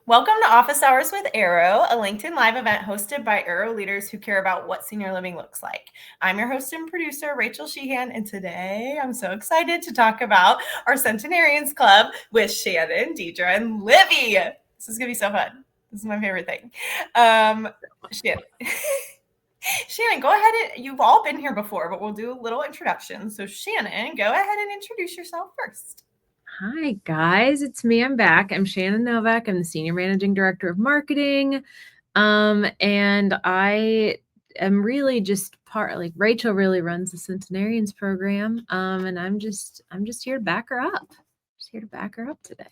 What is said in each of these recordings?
Welcome to Office Hours with Arrow, a LinkedIn Live event hosted by Arrow leaders who care about what senior living looks like. I'm your host and producer, Rachel Sheehan, and today I'm so excited to talk about our Centenarians Club with Shannon, Deidre, and Livy. This is going to be so fun. This is my favorite thing. Shannon. Shannon, go ahead. You've all been here before, but we'll do a little introduction. So Shannon, go ahead and introduce yourself first. Hi, guys. It's me. I'm back. I'm Shannon Novak. I'm the Senior Managing Director of Marketing. And I am really just Rachel really runs the Centenarians program. And I'm just here to back her up. Just here to back her up today.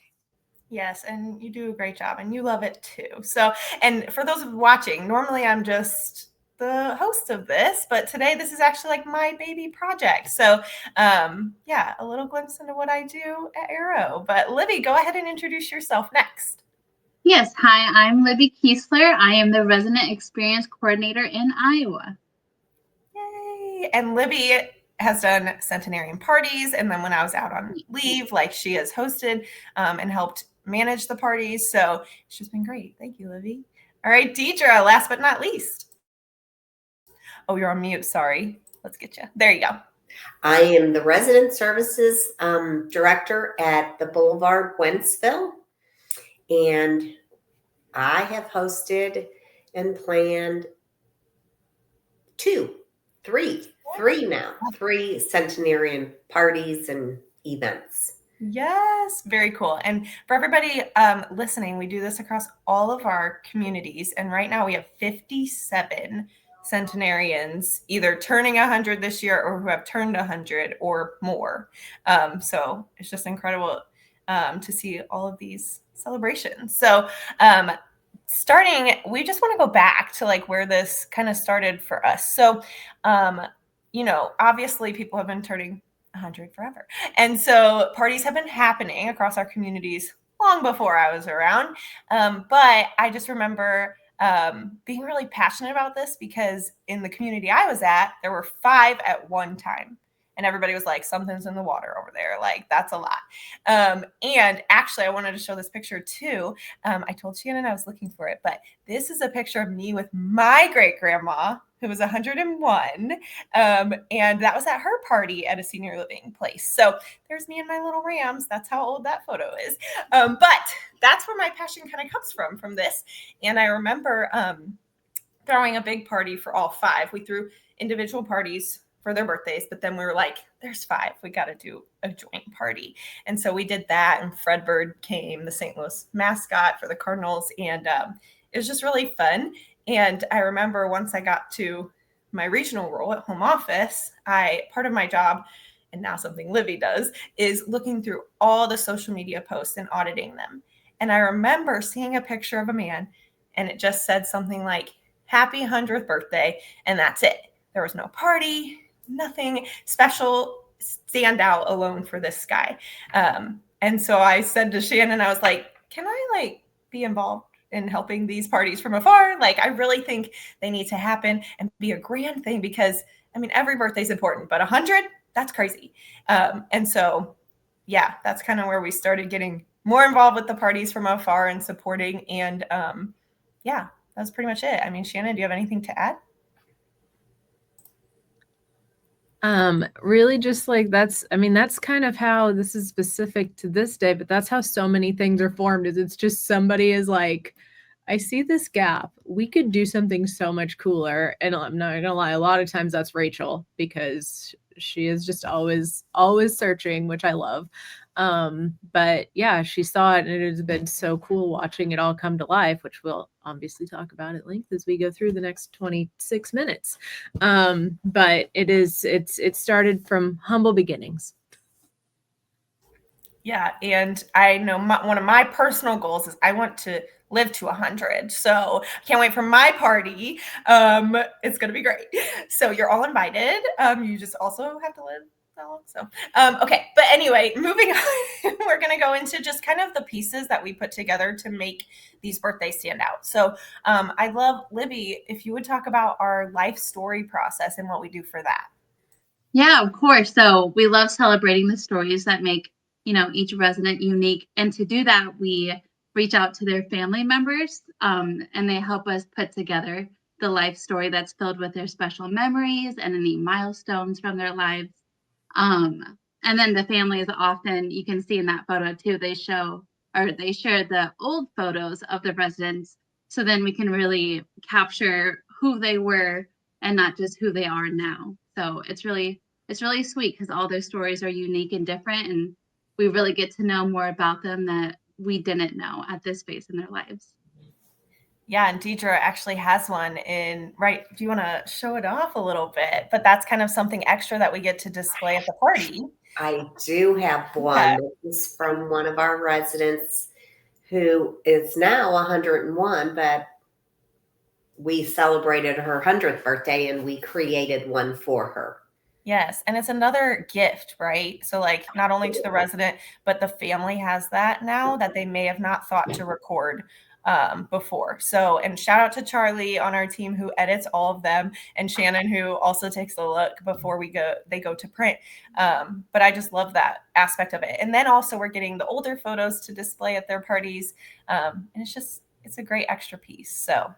Yes, and you do a great job, and you love it too. So, and for those watching, normally I'm just the host of this, but today this is actually like my baby project. So, yeah, a little glimpse into what I do at Arrow. But Livy, go ahead and introduce yourself next. Yes, hi, I'm Libby Kiesler. I am the Resident Experience Coordinator in Iowa. Yay! And Libby has done centenarian parties, and then when I was out on leave, like she has hosted and helped manage the parties. So it's just been great. Thank you, Livy. All right, Deidre, last but not least. Oh, you're on mute. Sorry. Let's get you. There you go. I am the Resident Services Director at the Boulevard, Wentzville. And I have hosted and planned three centenarian parties and events. Yes, very cool. And for everybody listening, we do this across all of our communities. And right now we have 57 centenarians either turning 100 this year or who have turned 100 or more. So it's just incredible to see all of these celebrations. So starting, we just want to go back to like where this kind of started for us. So, obviously people have been turning 100 forever. And so parties have been happening across our communities long before I was around. But I just remember being really passionate about this because in the community I was at, there were 5 at one time. And everybody was like, something's in the water over there. Like, that's a lot. And actually, I wanted to show this picture too. I told Shannon I was looking for it, but this is a picture of me with my great-grandma, who was 101. And that was at her party at a senior living place. So there's me and my little rams. That's how old that photo is. But that's where my passion kind of comes from this. And I remember throwing a big party for all 5. We threw individual parties for their birthdays, but then we were like, there's 5, we got to do a joint party. And so we did that, and Fred Bird came, the St. Louis mascot for the Cardinals, and it was just really fun. And I remember once I got to my regional role at home office, part of my job, and now something Livy does, is looking through all the social media posts and auditing them. And I remember seeing a picture of a man, and it just said something like, happy 100th birthday, and that's it. There was no party, nothing special stand out alone for this guy. And so I said to Shannon, I was like, can I be involved in helping these parties from afar? Like, I really think they need to happen and be a grand thing because, every birthday is important, but 100, that's crazy. And so, yeah, that's kind of where we started getting more involved with the parties from afar and supporting. And yeah, that's pretty much it. Shannon, do you have anything to add? Really just that's kind of how this is specific to this day, but that's how so many things are formed, is it's just somebody is like, I see this gap. We could do something so much cooler. And I'm not gonna lie, a lot of times that's Rachel, because she is just always searching, which I love. But yeah, she saw it, and it has been so cool watching it all come to life, which we'll obviously talk about at length as we go through the next 26 minutes. But it started from humble beginnings. Yeah, and I know one of my personal goals is I want to live to 100. So I can't wait for my party. It's going to be great. So you're all invited. You just also have to live that long. So, okay. But anyway, moving on, we're going to go into just kind of the pieces that we put together to make these birthdays stand out. So I'd love, Libby, if you would talk about our life story process and what we do for that. Yeah, of course. So we love celebrating the stories that make each resident unique. And to do that, we reach out to their family members, and they help us put together the life story that's filled with their special memories and any milestones from their lives. And then the families often, you can see in that photo too, they share the old photos of the residents. So then we can really capture who they were and not just who they are now. So it's really sweet because all their stories are unique and different. And we really get to know more about them that we didn't know at this phase in their lives. Yeah, and Deidre actually has one in, right? Do you want to show it off a little bit? But that's kind of something extra that we get to display at the party. I do have one. Okay. This is from one of our residents who is now 101, but we celebrated her 100th birthday and we created one for her. Yes, and it's another gift, right? So like not only to the resident, but the family has that now that they may have not thought to record before. So, and shout out to Charlie on our team who edits all of them, and Shannon who also takes a look before they go to print. But I just love that aspect of it. And then also we're getting the older photos to display at their parties, and it's a great extra piece. So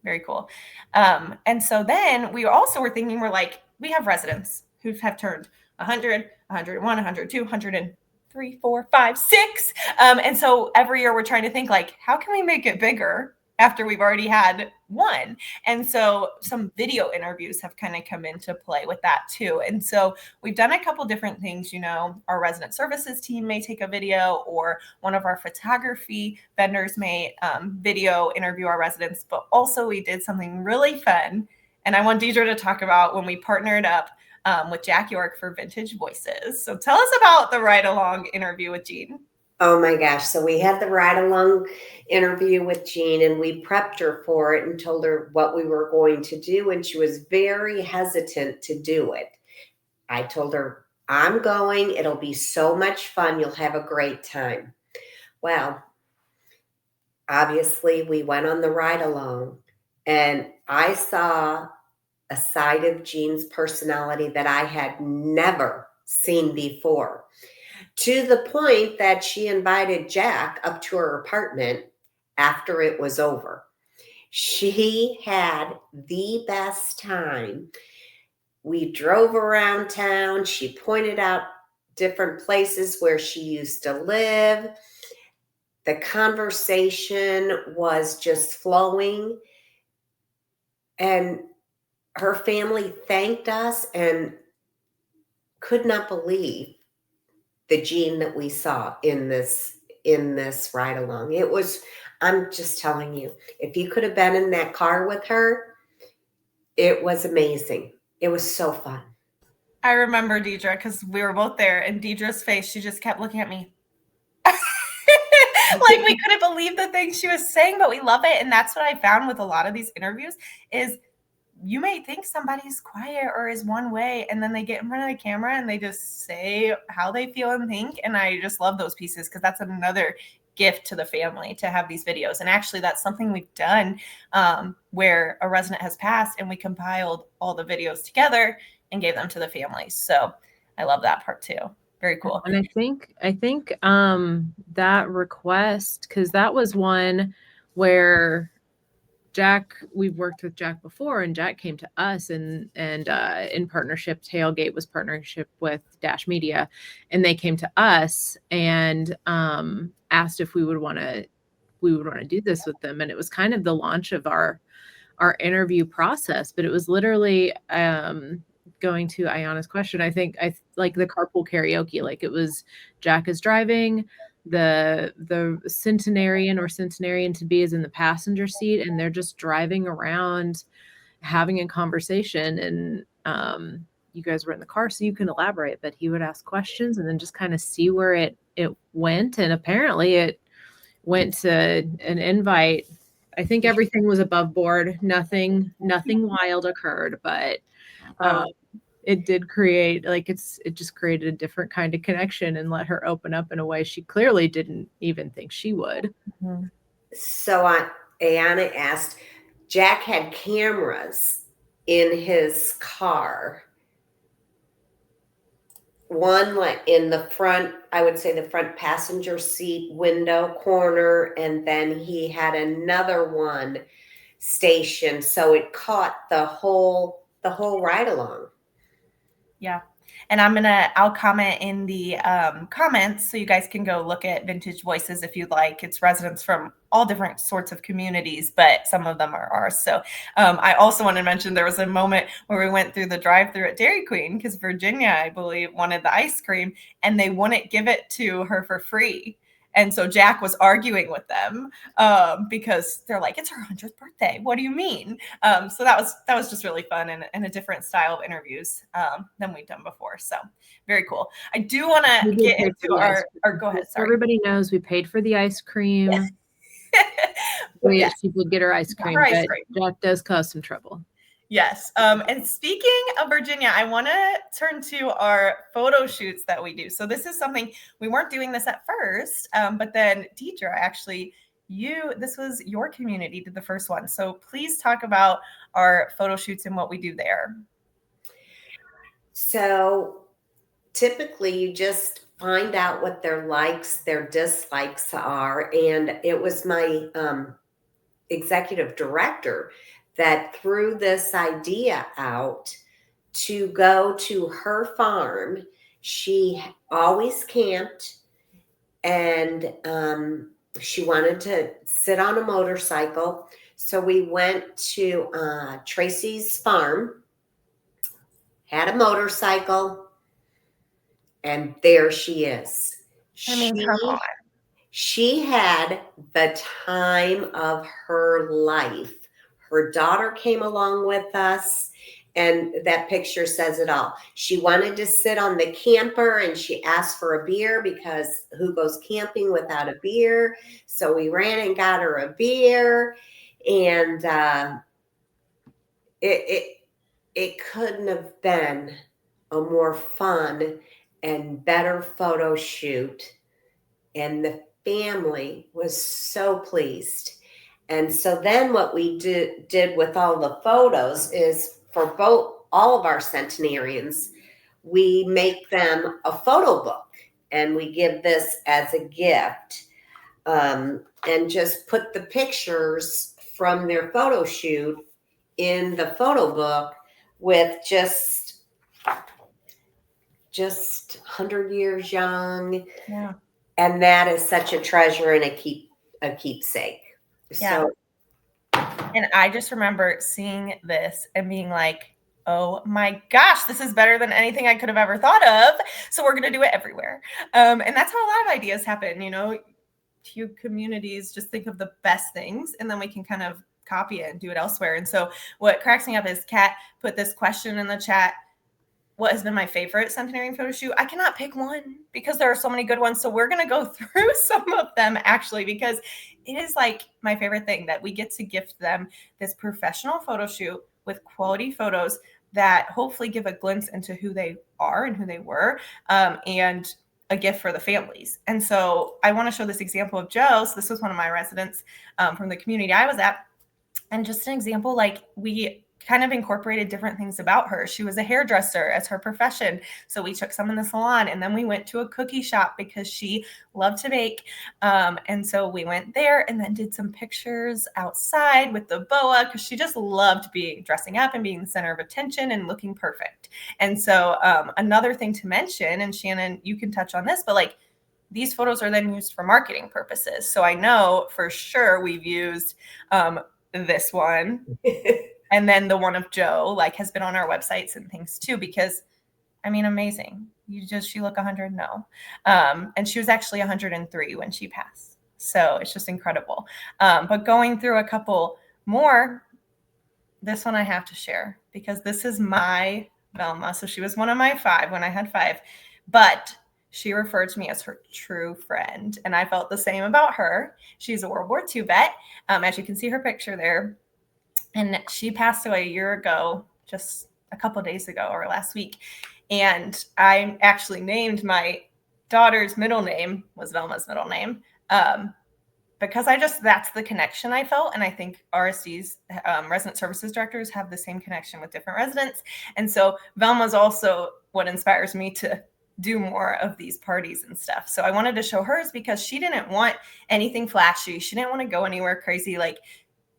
very cool. And so then we also were thinking, we're like, we have residents who have turned 100, 101, 102, 103, 4, 5, 6. And so every year we're trying to think like, how can we make it bigger after we've already had one? And so some video interviews have kind of come into play with that too. And so we've done a couple different things. Our resident services team may take a video, or one of our photography vendors may video interview our residents. But also we did something really fun, and I want Deidre to talk about when we partnered up with Jack York for Vintage Voices. So tell us about the ride-along interview with Jean. Oh my gosh. So we had the ride-along interview with Jean, and we prepped her for it and told her what we were going to do. And she was very hesitant to do it. I told her, I'm going. It'll be so much fun. You'll have a great time. Well, obviously we went on the ride-along, and I saw a side of Jean's personality that I had never seen before, to the point that she invited Jack up to her apartment after it was over. She had the best time. We drove around town. She pointed out different places where she used to live. The conversation was just flowing, and her family thanked us and could not believe the Jean that we saw in this ride along. It was, I'm just telling you, if you could have been in that car with her, it was amazing. It was so fun. I remember Deidre because we were both there, and Deidre's face, she just kept looking at me. Like we couldn't believe the things she was saying, but we love it. And that's what I found with a lot of these interviews is you may think somebody's quiet or is one way, and then they get in front of the camera and they just say how they feel and think. And I just love those pieces because that's another gift to the family to have these videos. And actually that's something we've done where a resident has passed and we compiled all the videos together and gave them to the families. So I love that part too. Very cool. And I think that request, because that was one where Jack, we've worked with Jack before, and Jack came to us and in partnership, Tailgate was partnership with Dash Media, and they came to us and asked if we would want to do this with them. And it was kind of the launch of our interview process, but it was literally going to Ayana's question. I like the carpool karaoke, like it was Jack is driving, the centenarian or centenarian to be is in the passenger seat, and they're just driving around having a conversation. And you guys were in the car, so you can elaborate, but he would ask questions and then just kind of see where it went. And apparently it went to an invite. I think everything was above board. Nothing wild occurred, but it did create, like, it just created a different kind of connection and let her open up in a way she clearly didn't even think she would. Mm-hmm. So Ayana asked, Jack had cameras in his car. one like in the front, I would say the front passenger seat window corner, and then he had another one stationed so it caught the whole ride along. Yeah. And I'll comment in the comments so you guys can go look at Vintage Voices if you'd like. It's residents from all different sorts of communities, but some of them are ours. So I also want to mention there was a moment where we went through the drive-thru at Dairy Queen because Virginia, I believe, wanted the ice cream and they wouldn't give it to her for free. And so Jack was arguing with them because they're like, it's her 100th birthday. What do you mean? So that was just really fun and a different style of interviews than we've done before. So very cool. I do want to get into our go ahead. Sorry. Everybody knows we paid for the ice cream. Yes. She did get her ice cream, but Jack does cause some trouble. Yes. And speaking of Virginia, I want to turn to our photo shoots that we do. So this is something we weren't doing this at first, but then Deidre, actually, this was your community did the first one. So please talk about our photo shoots and what we do there. So typically you just find out what their likes, their dislikes are. And it was my executive director that threw this idea out to go to her farm. She always camped, and she wanted to sit on a motorcycle. So we went to Tracy's farm, had a motorcycle, and there she is. Come on. She had the time of her life. Her daughter came along with us, and that picture says it all. She wanted to sit on the camper, and she asked for a beer because who goes camping without a beer? So we ran and got her a beer, and it couldn't have been a more fun and better photo shoot, and the family was so pleased. And so then what we did with all the photos is for all of our centenarians, we make them a photo book, and we give this as a gift, and just put the pictures from their photo shoot in the photo book with just 100 years young. Yeah. And that is such a treasure and a keepsake. Yeah. So, and I just remember seeing this and being like, oh my gosh, this is better than anything I could have ever thought of. So we're going to do it everywhere. And that's how a lot of ideas happen. Few communities just think of the best things and then we can kind of copy it and do it elsewhere. And so what cracks me up is Kat put this question in the chat. What has been my favorite centenarian photo shoot? I cannot pick one because there are so many good ones. So we're going to go through some of them actually, because it is like my favorite thing that we get to gift them this professional photo shoot with quality photos that hopefully give a glimpse into who they are and who they were, and a gift for the families. And so I want to show this example of Joe. So this was one of my residents from the community I was at. And just an example, like we kind of incorporated different things about her. She was a hairdresser as her profession. So we took some in the salon, and then we went to a cookie shop because she loved to bake. And so we went there and then did some pictures outside with the boa because she just loved dressing up and being the center of attention and looking perfect. And so another thing to mention, and Shannon, you can touch on this, but like these photos are then used for marketing purposes. So I know for sure we've used this one. And then the one of Joe, like, has been on our websites and things too, because I mean, amazing. She look 100? No. And she was actually 103 when she passed. So it's just incredible. But going through a couple more, this one I have to share because this is my Velma. So she was one of my 5 when I had 5, but she referred to me as her true friend. And I felt the same about her. She's a World War II vet. As you can see her picture there. And she passed away a year ago, just a couple of days ago or last week. And I actually named my daughter's middle name was Velma's middle name because that's the connection I felt. And I think RSD's resident services directors have the same connection with different residents. And so Velma's also what inspires me to do more of these parties and stuff. So I wanted to show hers because she didn't want anything flashy. She didn't want to go anywhere crazy. Like,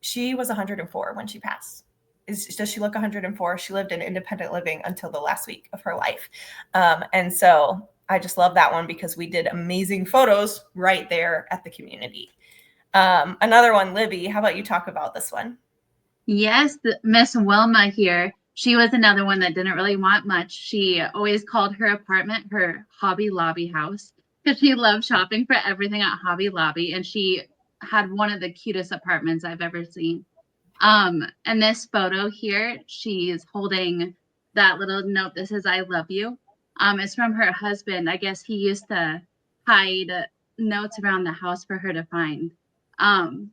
she was 104 when she passed. Does she look 104? She lived in independent living until the last week of her life. And so I just love that one because we did amazing photos right there at the community. Another one, Libby, how about you talk about this one? Yes, Miss Wilma here. She was another one that didn't really want much. She always called her apartment her Hobby Lobby house because she loved shopping for everything at Hobby Lobby. And she had one of the cutest apartments I've ever seen. And this photo here, she's holding that little note that says, "I love you." It's from her husband. I guess he used to hide notes around the house for her to find.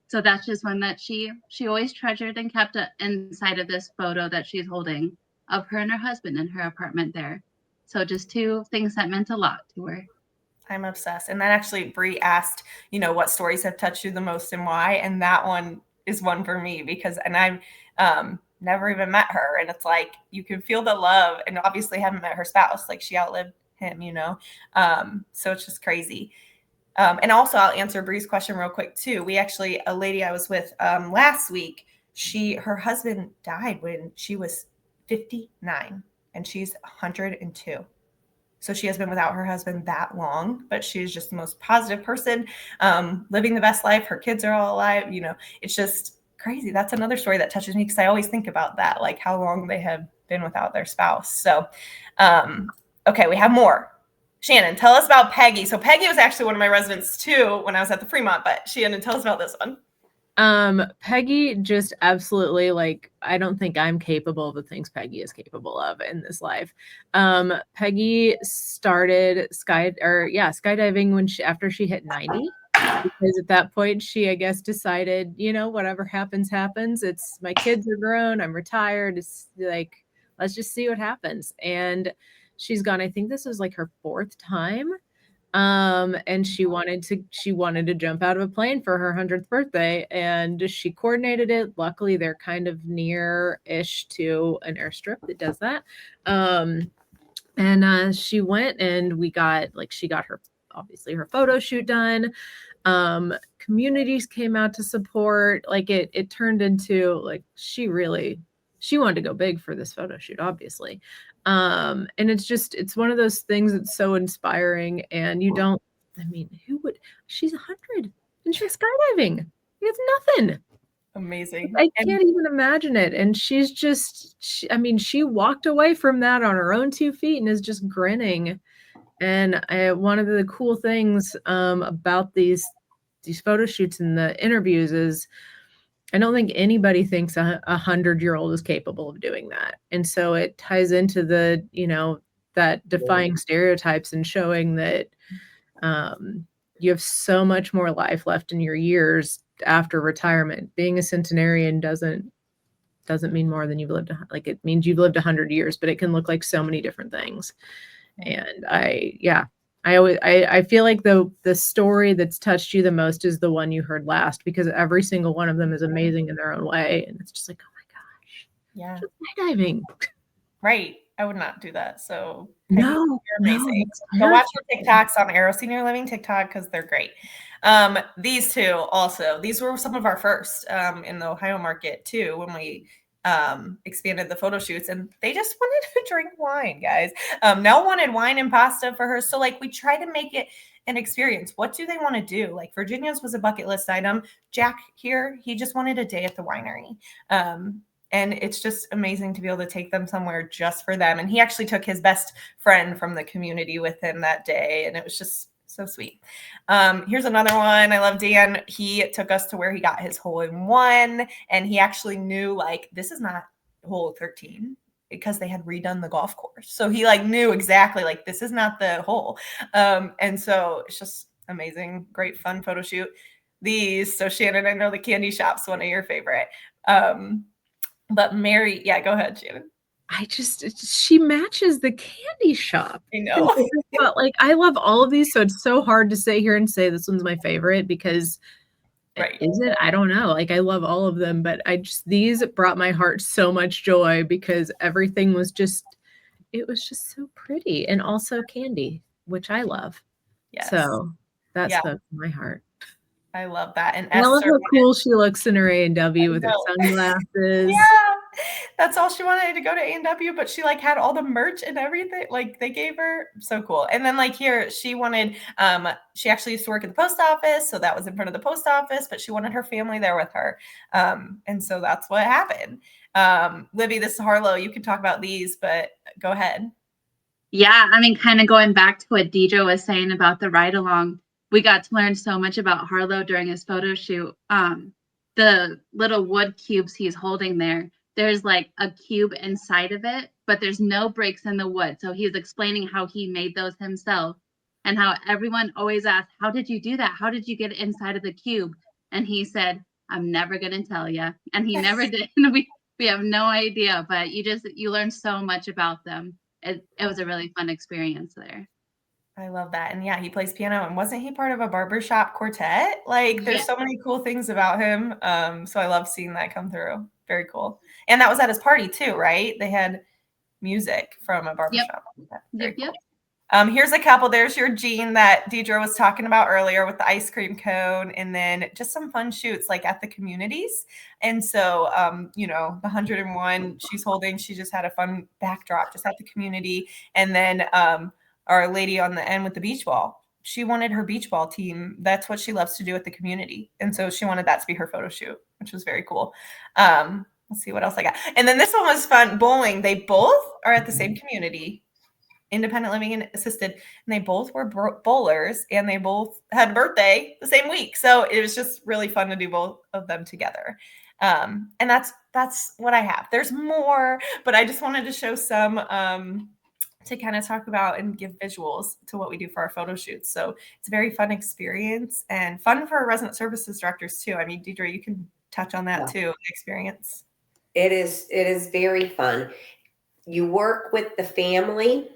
So that's just one that she always treasured and kept inside of this photo that she's holding of her and her husband in her apartment there. So just two things that meant a lot to her. I'm obsessed. And then actually Bree asked, what stories have touched you the most and why? And that one is one for me because, and I've never even met her. And it's like, you can feel the love, and obviously haven't met her spouse. Like, she outlived him, so it's just crazy. And also I'll answer Bree's question real quick too. We actually, a lady I was with last week, her husband died when she was 59 and she's 102. So she has been without her husband that long, but she's just the most positive person, living the best life. Her kids are all alive. It's just crazy. That's another story that touches me because I always think about that, like how long they have been without their spouse. So, okay, we have more. Shannon, tell us about Peggy. So Peggy was actually one of my residents too when I was at the Fremont, but Shannon, tell us about this one. Peggy just absolutely, like, I don't think I'm capable of the things Peggy is capable of in this life. Peggy started skydiving after she hit 90, because at that point she, I guess, decided, whatever happens, happens. My kids are grown. I'm retired. It's like, let's just see what happens. And she's gone, I think this was like her 4th time. And she wanted to jump out of a plane for her 100th birthday, and she coordinated it. Luckily, they're kind of near-ish to an airstrip that does that. And she went, and she got her, obviously, her photo shoot done. Communities came out to support. Like, it turned into, like, she wanted to go big for this photo shoot, obviously. And it's one of those things that's so inspiring, and she's 100 and she's skydiving. It's nothing. Amazing. I can't even imagine it. And she's she walked away from that on her own 2 feet and is just grinning. And one of the cool things about these photo shoots and the interviews is, I don't think anybody thinks a 100-year-old is capable of doing that. And so it ties into the, that defying stereotypes and showing that you have so much more life left in your years after retirement. Being a centenarian doesn't mean more than you've lived. Like, it means you've lived 100 years, but it can look like so many different things. And I feel like the story that's touched you the most is the one you heard last, because every single one of them is amazing in their own way. And it's just like, oh my gosh. Yeah. Skydiving. Right. I would not do that. So no, you're amazing. Go watch your TikToks on Aero Senior Living TikTok because they're great. These two also, these were some of our first in the Ohio market too, when we expanded the photo shoots, and they just wanted to drink wine, guys. Nell wanted wine and pasta for her. So like, we try to make it an experience. What do they want to do? Like, Virginia's was a bucket list item. Jack here, he just wanted a day at the winery. And it's just amazing to be able to take them somewhere just for them. And he actually took his best friend from the community with him that day. And it was just so sweet. Here's another one. I love Dan. He took us to where he got his hole-in-one. And he actually knew, like, this is not hole 13 because they had redone the golf course. So he knew exactly, like, this is not the hole. And so it's just amazing. Great fun photo shoot. So Shannon, I know the candy shop's one of your favorite. But Mary, yeah, go ahead, Shannon. She matches the candy shop. I know. But I love all of these, so it's so hard to sit here and say this one's my favorite because is it? I don't know. I love all of them, but these brought my heart so much joy because everything was just, it was just so pretty, and also candy, which I love. Yes. So that Yeah. spoke to my heart. I love that. And And I love Esther, how cool she looks in her A&W I with her know. sunglasses. Yeah, that's all she wanted to go to A&W, but she like had all the merch and everything. Like they gave her so cool. And then like here, she wanted she actually used to work at the post office, so that was in front of the post office, but she wanted her family there with her. And so that's what happened. Libby, this is Harlow. You can talk about these, but go ahead. Yeah, I mean, kind of going back to what Deidre was saying about the ride along, we got to learn so much about Harlow during his photo shoot. The little wood cubes he's holding there, there's like a cube inside of it, but there's no breaks in the wood. So he's explaining how he made those himself and how everyone always asks, how did you do that? How did you get inside of the cube? And he said, I'm never going to tell you. And he never did. We have no idea, but you learn so much about them. It was a really fun experience there. I love that. And yeah, he plays piano. And wasn't he part of a barbershop quartet? Like there's so many cool things about him. So I love seeing that come through. Very cool. And that was at his party too, right? They had music from a barbershop. Yep. Very Yep. cool. Here's a couple. There's your Jean that Deidre was talking about earlier with the ice cream cone, and then just some fun shoots like at the communities. And so, the 101 she's holding, she just had a fun backdrop just at the community. And then our lady on the end with the beach ball, she wanted her beach ball team. That's what she loves to do at the community. And so she wanted that to be her photo shoot, which was very cool. Let's see what else I got. And then this one was fun. Bowling. They both are at the same community, independent living and assisted, and they both were bowlers, and they both had a birthday the same week. So it was just really fun to do both of them together. And that's what I have. There's more, but I just wanted to show some to kind of talk about and give visuals to what we do for our photo shoots. So it's a very fun experience and fun for our resident services directors too. I mean, Deidre, you can touch on that too, experience. It is very fun. You work with the family,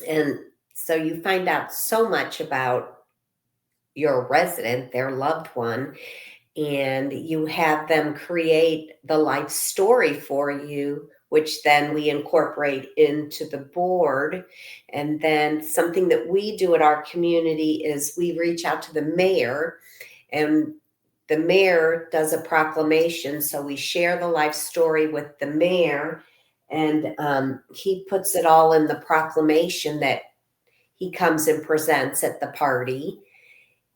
and so you find out so much about your resident, their loved one, and you have them create the life story for you, which then we incorporate into the board. And then something that we do at our community is we reach out to the mayor, and the mayor does a proclamation. So we share the life story with the mayor, and he puts it all in the proclamation that he comes and presents at the party.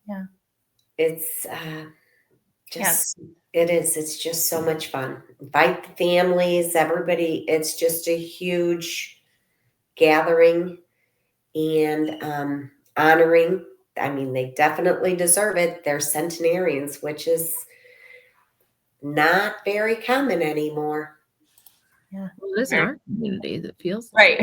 Yeah. It's it's just so much fun. Invite the families, everybody. It's just a huge gathering and honoring. I mean, they definitely deserve it. They're centenarians, which is not very common anymore. Yeah. Well, it is in our community that feels right.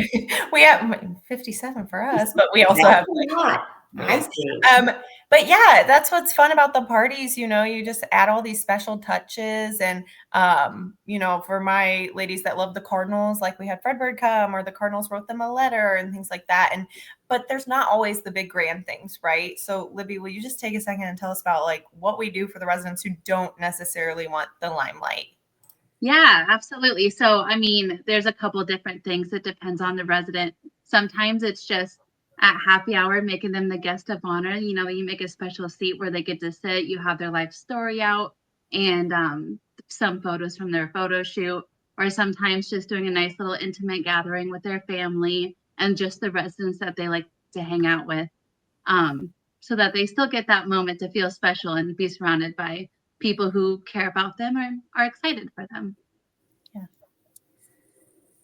We have 57 for us, but we also have a lot. I think. But yeah, that's what's fun about the parties. You just add all these special touches. And, for my ladies that love the Cardinals, like we had Fredbird come, or the Cardinals wrote them a letter and things like that. But there's not always the big grand things, right? So Libby, will you just take a second and tell us about like what we do for the residents who don't necessarily want the limelight? Yeah, absolutely. So, I mean, there's a couple different things. It depends on the resident. Sometimes it's just at happy hour, making them the guest of honor. You make a special seat where they get to sit, you have their life story out, and some photos from their photo shoot, or sometimes just doing a nice little intimate gathering with their family and just the residents that they like to hang out with, so that they still get that moment to feel special and be surrounded by people who care about them or are excited for them.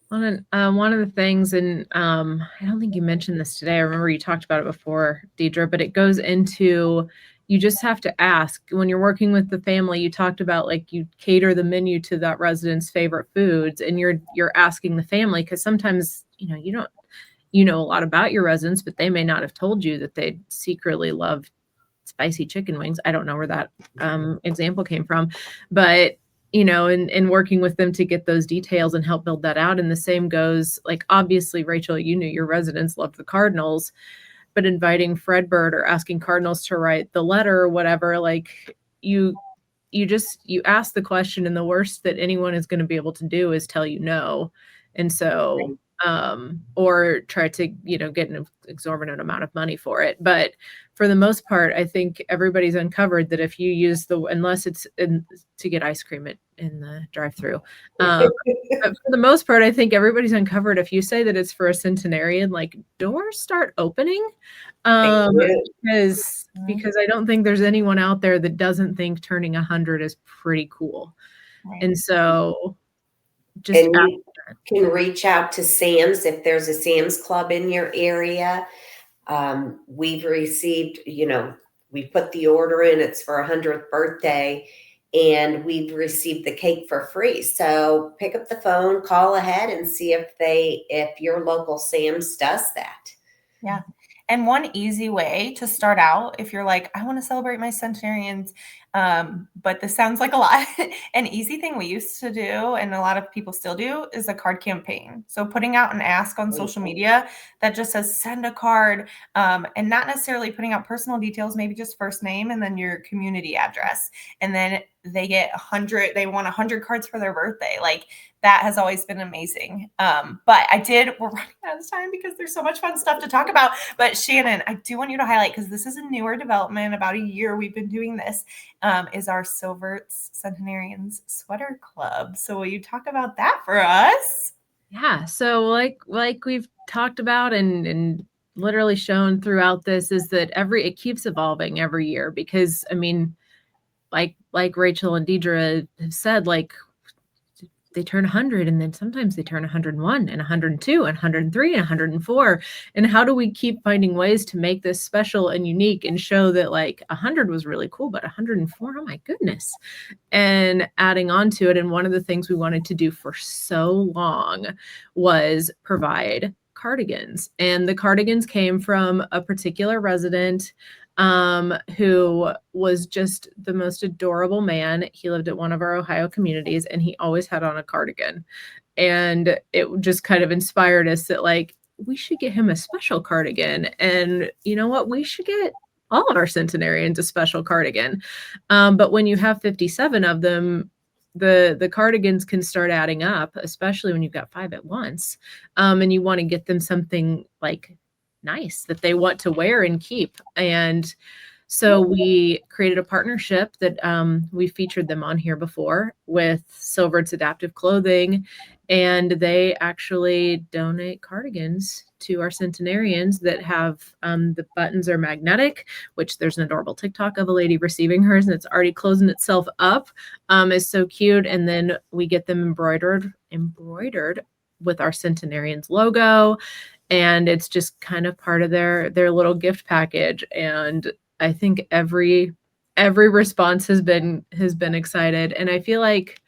One of the things, and I don't think you mentioned this today. I remember you talked about it before, Deidre, but it goes into, you just have to ask when you're working with the family. You talked about like you cater the menu to that resident's favorite foods, and you're asking the family, because sometimes you know a lot about your residents, but they may not have told you that they secretly love spicy chicken wings. I don't know where that example came from, but and working with them to get those details and help build that out. And the same goes, like, obviously, Rachel, your residents loved the Cardinals, but inviting Fredbird or asking Cardinals to write the letter or whatever, like you ask the question, and the worst that anyone is going to be able to do is tell you no. And so or try to, get an exorbitant amount of money for it. But for the most part, I think everybody's uncovered that if you use unless it's to get ice cream in the drive-through. But for the most part, I think everybody's uncovered if you say that it's for a centenarian, like doors start opening. Because I don't think there's anyone out there that doesn't think turning 100 is pretty cool. Right. And so just and you can reach out to Sam's if there's a Sam's Club in your area. We've received, we put the order in, it's for 100th birthday, and we've received the cake for free. So pick up the phone, call ahead, and see if your local Sam's does that. Yeah. And one easy way to start out, if you're like, I want to celebrate my centenarians, but this sounds like a lot. An easy thing we used to do, and a lot of people still do, is a card campaign. So putting out an ask on social media that just says send a card, and not necessarily putting out personal details, maybe just first name and then your community address. And then they get 100, they want 100 cards for their birthday. Like, that has always been amazing. But we're running out of time because there's so much fun stuff to talk about. But Shannon, I do want you to highlight, because this is a newer development, about a year we've been doing this, is our Silverts Centenarians Sweater Club. So will you talk about that for us? Yeah. So like we've talked about and literally shown throughout this, is that it keeps evolving every year, because I mean, like Rachel and Deidre have said, like, they turn 100, and then sometimes they turn 101 and 102 and 103 and 104. And how do we keep finding ways to make this special and unique and show that, like, 100 was really cool, but 104, oh my goodness, and adding on to it. And one of the things we wanted to do for so long was provide cardigans. And the cardigans came from a particular resident who was just the most adorable man. He lived at one of our Ohio communities, and he always had on a cardigan. And it just kind of inspired us that, like, we should get him a special cardigan. And you know what? We should get all of our centenarians a special cardigan. But when you have 57 of them, the cardigans can start adding up, especially when you've got 5 at once. And you want to get them something like nice that they want to wear and keep. And so we created a partnership that we featured them on here before with Silvert's Adaptive Clothing, and they actually donate cardigans to our centenarians that have the buttons are magnetic, which there's an adorable TikTok of a lady receiving hers, and it's already closing itself up. It's so cute. And then we get them embroidered with our centenarians logo, and it's just kind of part of their little gift package. And I think every response has been excited. And I feel like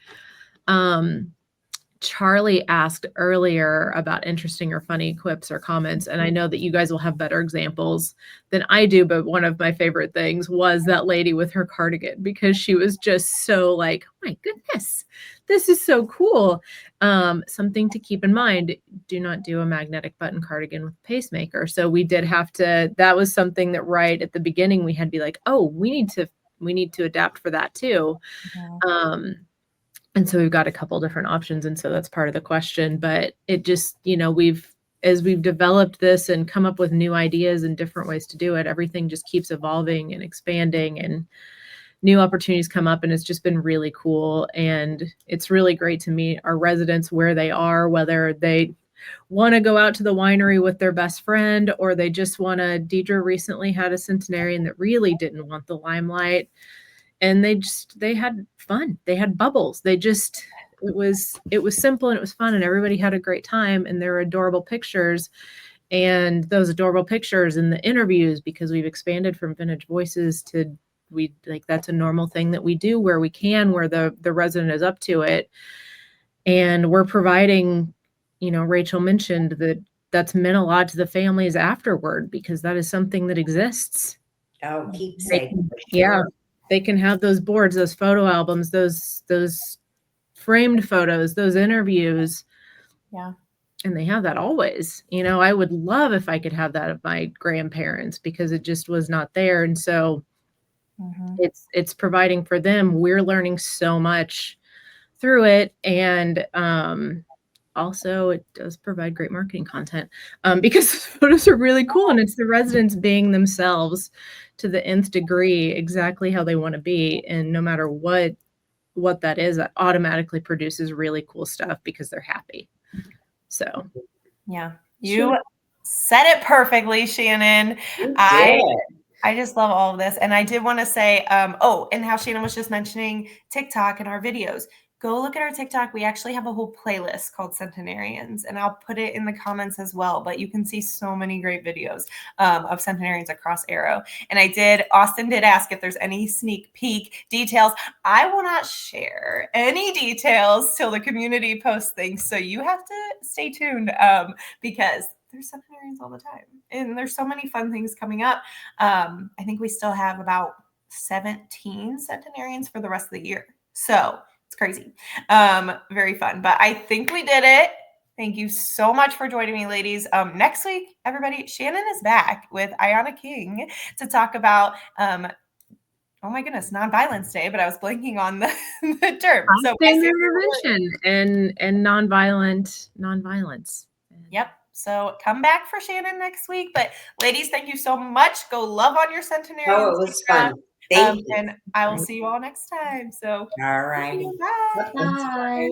Charlie asked earlier about interesting or funny quips or comments, and I know that you guys will have better examples than I do, but one of my favorite things was that lady with her cardigan, because she was just so like, oh my goodness, this is so cool. Something to keep in mind, do not do a magnetic button cardigan with pacemaker. So we did have to, that was something that right at the beginning we had to be like, oh, we need to adapt for that too. And so we've got a couple different options. And so that's part of the question. But it just, as we've developed this and come up with new ideas and different ways to do it, everything just keeps evolving and expanding, and new opportunities come up. And it's just been really cool. And it's really great to meet our residents where they are, whether they want to go out to the winery with their best friend, or they just want to. Deidre recently had a centenarian that really didn't want the limelight, and they had fun. They had bubbles. It was simple and it was fun, and everybody had a great time, and there were adorable pictures. And those adorable pictures in the interviews, because we've expanded from Vintage Voices to that's a normal thing that we do where we can, where the resident is up to it. And we're providing, Rachel mentioned that's meant a lot to the families afterward, because that is something that exists. Oh, keepsake. Yeah. They can have those boards, those photo albums, those framed photos, those interviews. Yeah. And they have that always. I would love if I could have that of my grandparents, because it just was not there. And so it's providing for them. We're learning so much through it. And also it does provide great marketing content because the photos are really cool and it's the residents being themselves to the nth degree, exactly how they want to be. And no matter what that is, that automatically produces really cool stuff because they're happy. So yeah, you said it perfectly, Shannon. You did. I just love all of this. And I did want to say, and how Shannon was just mentioning TikTok and our videos. Go look at our TikTok. We actually have a whole playlist called Centenarians, and I'll put it in the comments as well. But you can see so many great videos of Centenarians across Arrow. And Austin did ask if there's any sneak peek details. I will not share any details till the community posts things. So you have to stay tuned because there's Centenarians all the time. And there's so many fun things coming up. I think we still have about 17 Centenarians for the rest of the year. So it's crazy. Very fun. But I think we did it. Thank you so much for joining me, ladies. Next week, everybody, Shannon is back with Ayana King to talk about oh my goodness, Nonviolence Day, but I was blanking on the term. So intervention and nonviolence. Yep. So come back for Shannon next week. But ladies, thank you so much. Go love on your Centenarians. Oh, it was fun. Thank you. And I will see you all next time. So all right. bye. Bye.